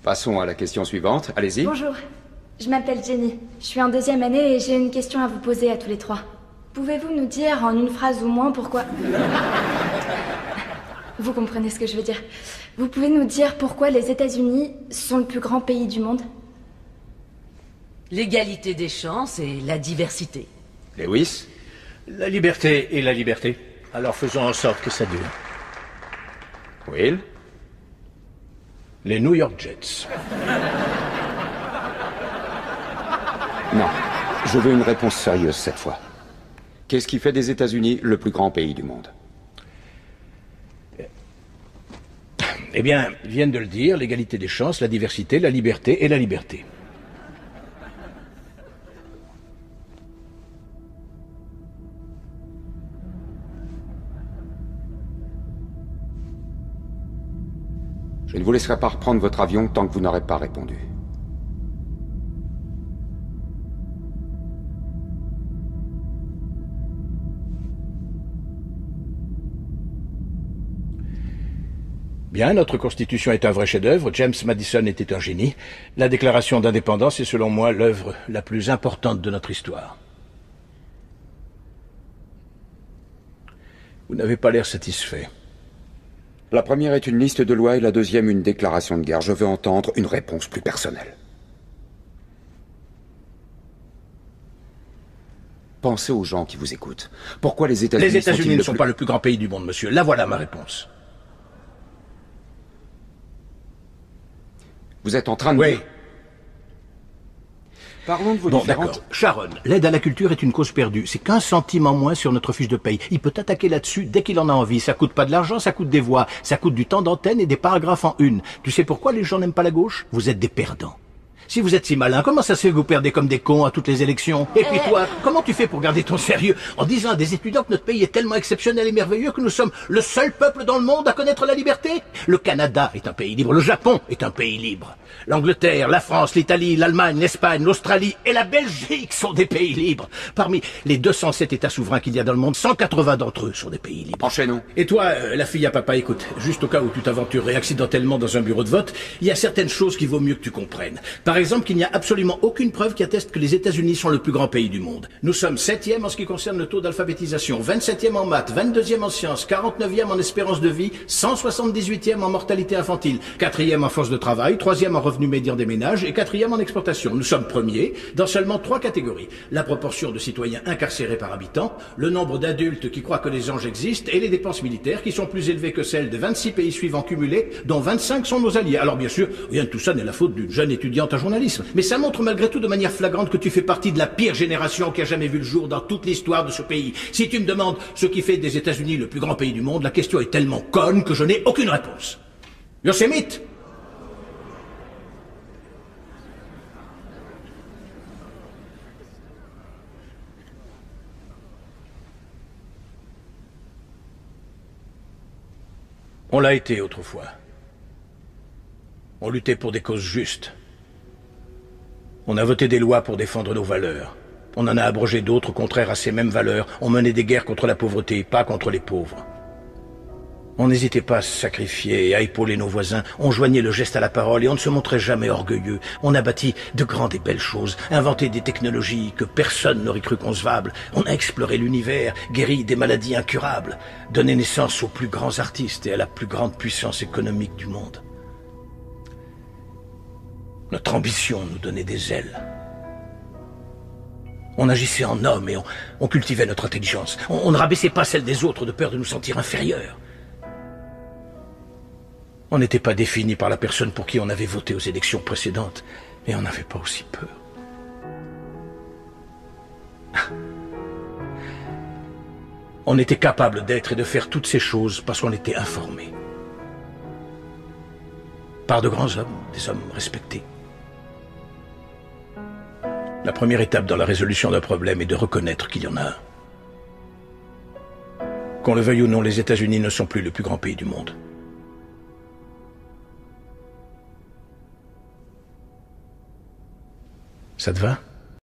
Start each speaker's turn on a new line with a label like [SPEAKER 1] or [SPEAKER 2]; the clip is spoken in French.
[SPEAKER 1] Passons à la question suivante. Allez-y.
[SPEAKER 2] Bonjour, je m'appelle Jenny. Je suis en deuxième année et j'ai une question à vous poser à tous les trois. Pouvez-vous nous dire en une phrase ou moins pourquoi... Vous comprenez ce que je veux dire. Vous pouvez nous dire pourquoi les États-Unis sont le plus grand pays du monde?
[SPEAKER 3] L'égalité des chances et la diversité.
[SPEAKER 1] Lewis?
[SPEAKER 4] La liberté et la liberté. Alors faisons en sorte que ça dure.
[SPEAKER 1] Will?
[SPEAKER 4] Les New York Jets.
[SPEAKER 1] Non. Je veux une réponse sérieuse cette fois. Qu'est-ce qui fait des États-Unis le plus grand pays du monde?
[SPEAKER 4] Eh bien, ils viennent de le dire, l'égalité des chances, la diversité, la liberté et la liberté.
[SPEAKER 1] Je ne vous laisserai pas reprendre votre avion tant que vous n'aurez pas répondu.
[SPEAKER 4] Bien, notre Constitution est un vrai chef-d'œuvre, James Madison était un génie. La Déclaration d'indépendance est selon moi l'œuvre la plus importante de notre histoire. Vous n'avez pas l'air satisfait.
[SPEAKER 1] La première est une liste de lois et la deuxième une déclaration de guerre. Je veux entendre une réponse plus personnelle. Pensez aux gens qui vous écoutent. Pourquoi les États-Unis
[SPEAKER 4] Les États-Unis ne sont
[SPEAKER 1] sont-ils
[SPEAKER 4] pas le plus grand pays du monde, monsieur. Là voilà ma réponse.
[SPEAKER 1] Vous êtes en train de...
[SPEAKER 4] Oui.
[SPEAKER 1] Parlons de vos
[SPEAKER 4] Bon,
[SPEAKER 1] différentes...
[SPEAKER 4] d'accord. Sharon, l'aide à la culture est une cause perdue. C'est qu'1 centime en moins sur notre fiche de paye. Il peut attaquer là-dessus dès qu'il en a envie. Ça coûte pas de l'argent, ça coûte des voix. Ça coûte du temps d'antenne et des paragraphes en une. Tu sais pourquoi les gens n'aiment pas la gauche? Vous êtes des perdants. Si vous êtes si malin, comment ça se fait que vous perdez comme des cons à toutes les élections? Et puis toi, comment tu fais pour garder ton sérieux en disant à des étudiants que notre pays est tellement exceptionnel et merveilleux que nous sommes le seul peuple dans le monde à connaître la liberté? Le Canada est un pays libre, le Japon est un pays libre. L'Angleterre, la France, l'Italie, l'Allemagne, l'Espagne, l'Australie et la Belgique sont des pays libres. Parmi les 207 États souverains qu'il y a dans le monde, 180 d'entre eux sont des pays libres.
[SPEAKER 1] Enchaînons.
[SPEAKER 4] Et toi, la fille à papa, écoute, juste au cas où tu t'aventurerais accidentellement dans un bureau de vote, il y a certaines choses qu'il vaut mieux que tu comprennes. Par exemple, qu'il n'y a absolument aucune preuve qui atteste que les États-Unis sont le plus grand pays du monde. Nous sommes 7e en ce qui concerne le taux d'alphabétisation, 27e en maths, 22e en sciences, 49e en espérance de vie, 178e en mortalité infantile, 4e en force de travail, 3e en revenu médian des ménages et 4e en exportation. Nous sommes premiers dans seulement 3 catégories. La proportion de citoyens incarcérés par habitant, le nombre d'adultes qui croient que les anges existent et les dépenses militaires qui sont plus élevées que celles de 26 pays suivants cumulés, dont 25 sont nos alliés. Alors bien sûr, rien de tout ça n'est la faute d'une jeune étudiante en journalisme. Mais ça montre malgré tout de manière flagrante que tu fais partie de la pire génération qui a jamais vu le jour dans toute l'histoire de ce pays. Si tu me demandes ce qui fait des États-Unis le plus grand pays du monde, la question est tellement conne que je n'ai aucune réponse. Yosemite. On l'a été autrefois. On luttait pour des causes justes. On a voté des lois pour défendre nos valeurs. On en a abrogé d'autres contraires à ces mêmes valeurs. On menait des guerres contre la pauvreté, pas contre les pauvres. On n'hésitait pas à se sacrifier et à épauler nos voisins. On joignait le geste à la parole et on ne se montrait jamais orgueilleux. On a bâti de grandes et belles choses, inventé des technologies que personne n'aurait cru concevables. On a exploré l'univers, guéri des maladies incurables, donné naissance aux plus grands artistes et à la plus grande puissance économique du monde. Notre ambition nous donnait des ailes. On agissait en homme et on cultivait notre intelligence. On ne rabaissait pas celle des autres de peur de nous sentir inférieurs. On n'était pas défini par la personne pour qui on avait voté aux élections précédentes, et on n'avait pas aussi peur. On était capable d'être et de faire toutes ces choses parce qu'on était informés. Par de grands hommes, des hommes respectés. La première étape dans la résolution d'un problème est de reconnaître qu'il y en a un. Qu'on le veuille ou non, les États-Unis ne sont plus le plus grand pays du monde. Ça te va ?